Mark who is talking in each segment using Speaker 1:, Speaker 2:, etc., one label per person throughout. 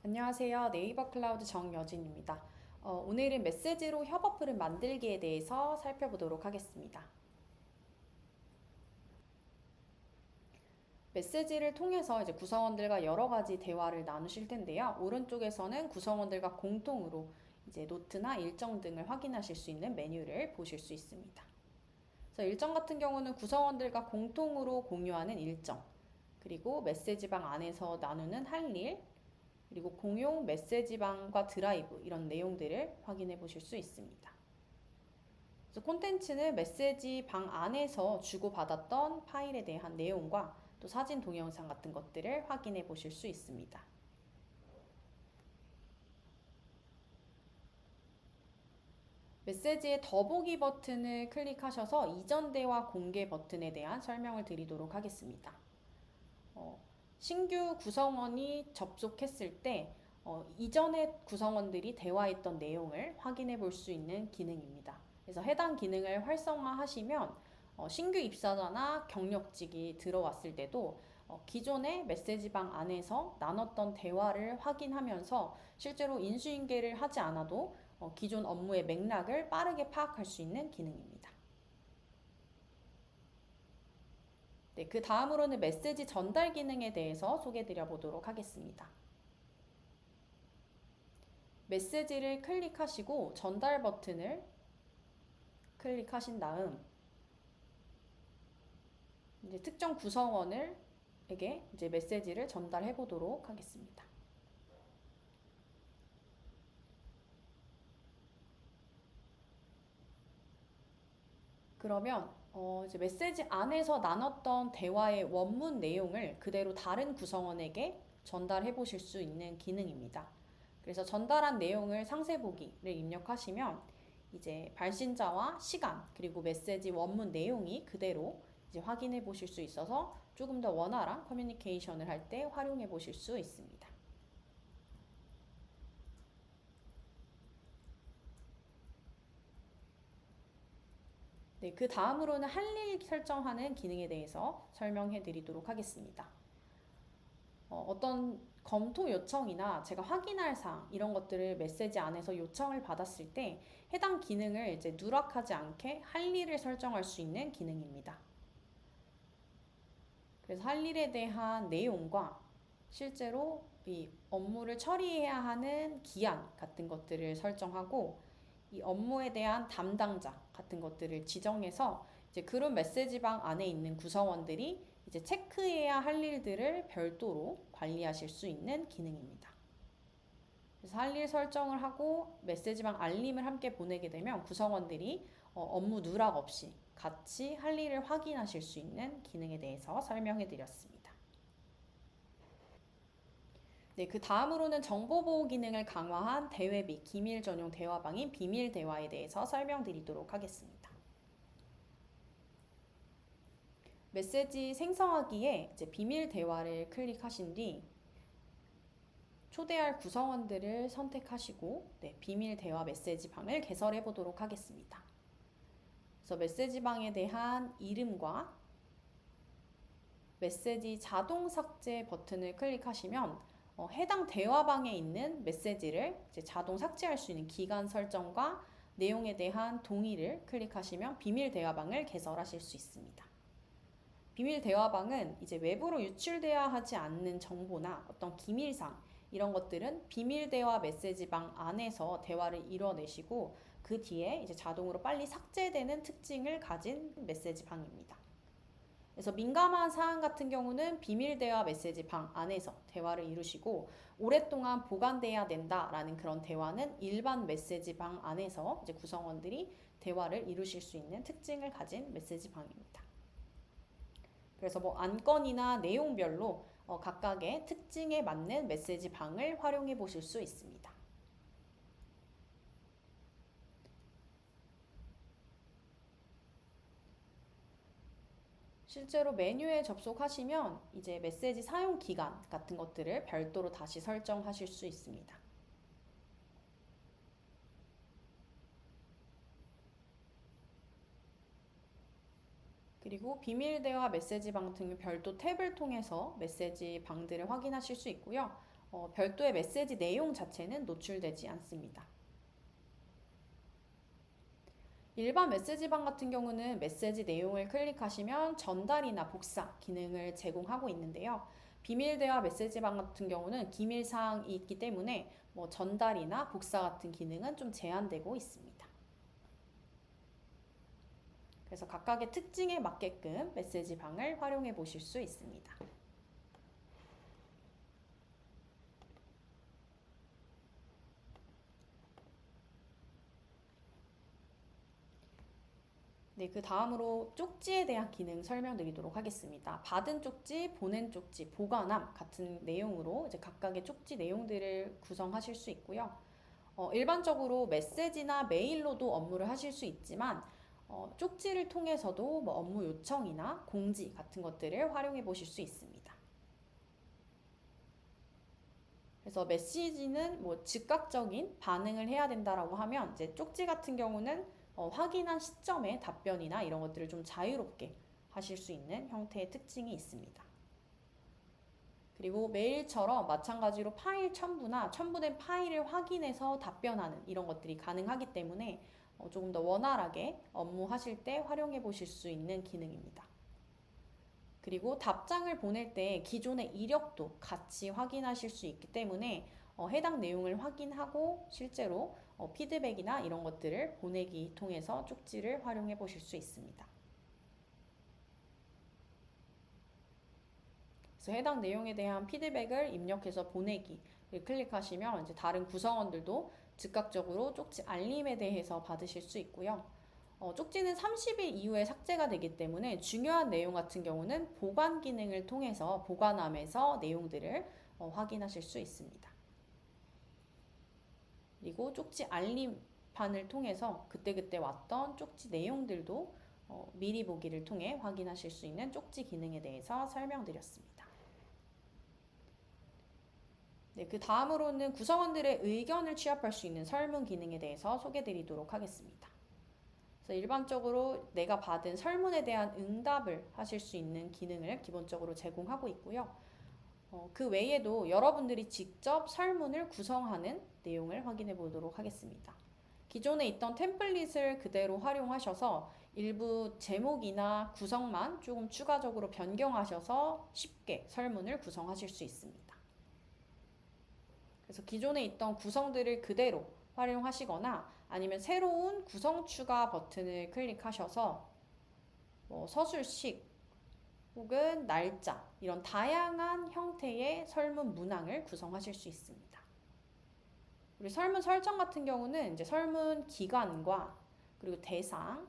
Speaker 1: 안녕하세요. 네이버 클라우드 정여진입니다. 오늘은 메시지로 협업을 만들기에 대해서 살펴보도록 하겠습니다. 메시지를 통해서 이제 구성원들과 여러 가지 대화를 나누실 텐데요. 오른쪽에서는 구성원들과 공통으로 이제 노트나 일정 등을 확인하실 수 있는 메뉴를 보실 수 있습니다. 그래서 일정 같은 경우는 구성원들과 공통으로 공유하는 일정, 그리고 메시지방 안에서 나누는 할 일, 그리고 공용 메시지방과 드라이브 이런 내용들을 확인해 보실 수 있습니다. 그래서 콘텐츠는 메시지방 안에서 주고받았던 파일에 대한 내용과 또 사진, 동영상 같은 것들을 확인해 보실 수 있습니다. 메시지의 더보기 버튼을 클릭하셔서 이전 대화 공개 버튼에 대한 설명을 드리도록 하겠습니다. 신규 구성원이 접속했을 때 이전에 구성원들이 대화했던 내용을 확인해 볼 수 있는 기능입니다. 그래서 해당 기능을 활성화하시면 신규 입사자나 경력직이 들어왔을 때도 기존의 메시지방 안에서 나눴던 대화를 확인하면서 실제로 인수인계를 하지 않아도 기존 업무의 맥락을 빠르게 파악할 수 있는 기능입니다. 네, 그 다음으로는 메시지 전달 기능에 대해서 소개드려 보도록 하겠습니다. 메시지를 클릭하시고 전달 버튼을 클릭하신 다음 이제 특정 구성원에게 이제 메시지를 전달해 보도록 하겠습니다. 그러면 이제 메시지 안에서 나눴던 대화의 원문 내용을 그대로 다른 구성원에게 전달해 보실 수 있는 기능입니다. 그래서 전달한 내용을 상세 보기를 입력하시면 이제 발신자와 시간 그리고 메시지 원문 내용이 그대로 이제 확인해 보실 수 있어서 조금 더 원활한 커뮤니케이션을 할 때 활용해 보실 수 있습니다. 네, 그 다음으로는 할 일 설정하는 기능에 대해서 설명해 드리도록 하겠습니다. 어떤 검토 요청이나 제가 확인할 사항 이런 것들을 메시지 안에서 요청을 받았을 때 해당 기능을 이제 누락하지 않게 할 일을 설정할 수 있는 기능입니다. 그래서 할 일에 대한 내용과 실제로 이 업무를 처리해야 하는 기한 같은 것들을 설정하고 이 업무에 대한 담당자 같은 것들을 지정해서 이제 그룹 메시지방 안에 있는 구성원들이 이제 체크해야 할 일들을 별도로 관리하실 수 있는 기능입니다. 그래서 할 일 설정을 하고 메시지방 알림을 함께 보내게 되면 구성원들이 업무 누락 없이 같이 할 일을 확인하실 수 있는 기능에 대해서 설명해 드렸습니다. 네, 그 다음으로는 정보보호 기능을 강화한 대외 및 기밀 전용 대화방인 비밀 대화에 대해서 설명드리도록 하겠습니다. 메시지 생성하기에 이제 비밀 대화를 클릭하신 뒤 초대할 구성원들을 선택하시고 비밀 대화 메시지 방을 개설해 보도록 하겠습니다. 그래서 메시지 방에 대한 이름과 메시지 자동 삭제 버튼을 클릭하시면 해당 대화방에 있는 메시지를 이제 자동 삭제할 수 있는 기간 설정과 내용에 대한 동의를 클릭하시면 비밀 대화방을 개설하실 수 있습니다. 비밀 대화방은 이제 외부로 유출되어야 하지 않는 정보나 어떤 기밀상 이런 것들은 비밀 대화 메시지방 안에서 대화를 이뤄내시고 그 뒤에 이제 자동으로 빨리 삭제되는 특징을 가진 메시지방입니다. 그래서 민감한 사안 같은 경우는 비밀 대화 메시지 방 안에서 대화를 이루시고 오랫동안 보관돼야 된다라는 그런 대화는 일반 메시지 방 안에서 이제 구성원들이 대화를 이루실 수 있는 특징을 가진 메시지 방입니다. 그래서 뭐 안건이나 내용별로 각각의 특징에 맞는 메시지 방을 활용해 보실 수 있습니다. 실제로 메뉴에 접속하시면 이제 메시지 사용 기간 같은 것들을 별도로 다시 설정하실 수 있습니다. 그리고 비밀 대화 메시지 방 등의 별도 탭을 통해서 메시지 방들을 확인하실 수 있고요. 별도의 메시지 내용 자체는 노출되지 않습니다. 일반 메시지방 같은 경우는 메시지 내용을 클릭하시면 전달이나 복사 기능을 제공하고 있는데요. 비밀 대화 메시지방 같은 경우는 기밀 사항이 있기 때문에 전달이나 복사 같은 기능은 좀 제한되고 있습니다. 그래서 각각의 특징에 맞게끔 메시지방을 활용해 보실 수 있습니다. 네, 그 다음으로 쪽지에 대한 기능 설명드리도록 하겠습니다. 받은 쪽지, 보낸 쪽지, 보관함 같은 내용으로 이제 각각의 쪽지 내용들을 구성하실 수 있고요. 일반적으로 메시지나 메일로도 업무를 하실 수 있지만 쪽지를 통해서도 업무 요청이나 공지 같은 것들을 활용해 보실 수 있습니다. 그래서 메시지는 즉각적인 반응을 해야 된다라고 하면 이제 쪽지 같은 경우는 확인한 시점에 답변이나 이런 것들을 좀 자유롭게 하실 수 있는 형태의 특징이 있습니다. 그리고 메일처럼 마찬가지로 파일 첨부나 첨부된 파일을 확인해서 답변하는 이런 것들이 가능하기 때문에 조금 더 원활하게 업무하실 때 활용해 보실 수 있는 기능입니다. 그리고 답장을 보낼 때 기존의 이력도 같이 확인하실 수 있기 때문에 해당 내용을 확인하고 실제로 피드백이나 이런 것들을 보내기 통해서 쪽지를 활용해 보실 수 있습니다. 그래서 해당 내용에 대한 피드백을 입력해서 보내기를 클릭하시면 이제 다른 구성원들도 즉각적으로 쪽지 알림에 대해서 받으실 수 있고요. 쪽지는 30일 이후에 삭제가 되기 때문에 중요한 내용 같은 경우는 보관 기능을 통해서 보관함에서 내용들을 확인하실 수 있습니다. 그리고 쪽지 알림판을 통해서 그때그때 왔던 쪽지 내용들도 미리 보기를 통해 확인하실 수 있는 쪽지 기능에 대해서 설명드렸습니다. 네, 그 다음으로는 구성원들의 의견을 취합할 수 있는 설문 기능에 대해서 소개드리도록 하겠습니다. 그래서 일반적으로 내가 받은 설문에 대한 응답을 하실 수 있는 기능을 기본적으로 제공하고 있고요. 그 외에도 여러분들이 직접 설문을 구성하는 내용을 확인해 보도록 하겠습니다. 기존에 있던 템플릿을 그대로 활용하셔서 일부 제목이나 구성만 조금 추가적으로 변경하셔서 쉽게 설문을 구성하실 수 있습니다. 그래서 기존에 있던 구성들을 그대로 활용하시거나 아니면 새로운 구성 추가 버튼을 클릭하셔서 서술식 혹은 날짜 이런 다양한 형태의 설문 문항을 구성하실 수 있습니다. 우리 설문 설정 같은 경우는 이제 설문 기간과 그리고 대상,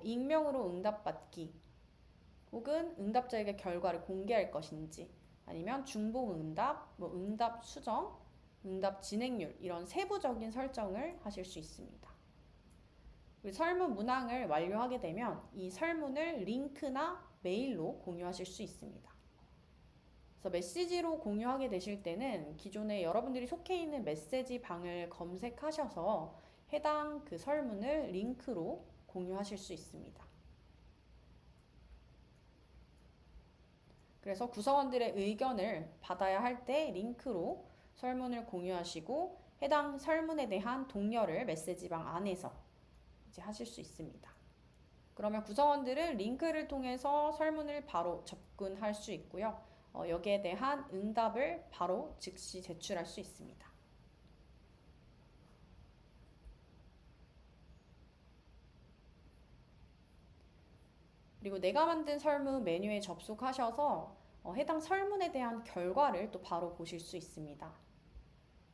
Speaker 1: 익명으로 응답받기 혹은 응답자에게 결과를 공개할 것인지 아니면 중복 응답, 응답 수정, 응답 진행률 이런 세부적인 설정을 하실 수 있습니다. 우리 설문 문항을 완료하게 되면 이 설문을 링크나 메일로 공유하실 수 있습니다. 그래서 메시지로 공유하게 되실 때는 기존에 여러분들이 속해 있는 메시지 방을 검색하셔서 해당 그 설문을 링크로 공유하실 수 있습니다. 그래서 구성원들의 의견을 받아야 할 때 링크로 설문을 공유하시고 해당 설문에 대한 독려를 메시지방 안에서 이제 하실 수 있습니다. 그러면 구성원들은 링크를 통해서 설문을 바로 접근할 수 있고요. 여기에 대한 응답을 바로 즉시 제출할 수 있습니다. 그리고 내가 만든 설문 메뉴에 접속하셔서 해당 설문에 대한 결과를 또 바로 보실 수 있습니다.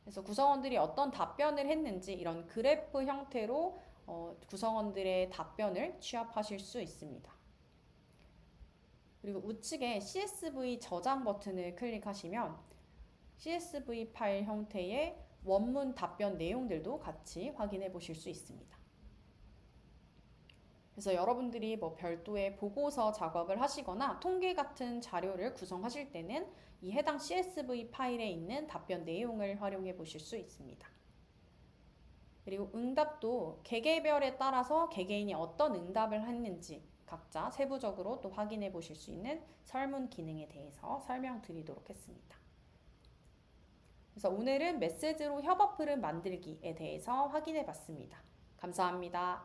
Speaker 1: 그래서 구성원들이 어떤 답변을 했는지 이런 그래프 형태로 구성원들의 답변을 취합하실 수 있습니다. 그리고 우측에 CSV 저장 버튼을 클릭하시면 CSV 파일 형태의 원문 답변 내용들도 같이 확인해 보실 수 있습니다. 그래서 여러분들이 별도의 보고서 작업을 하시거나 통계 같은 자료를 구성하실 때는 이 해당 CSV 파일에 있는 답변 내용을 활용해 보실 수 있습니다. 그리고 응답도 개개별에 따라서 개개인이 어떤 응답을 했는지 각자 세부적으로 또 확인해 보실 수 있는 설문 기능에 대해서 설명드리도록 했습니다. 그래서 오늘은 메시지로 협업 흐름 만들기에 대해서 확인해 봤습니다. 감사합니다.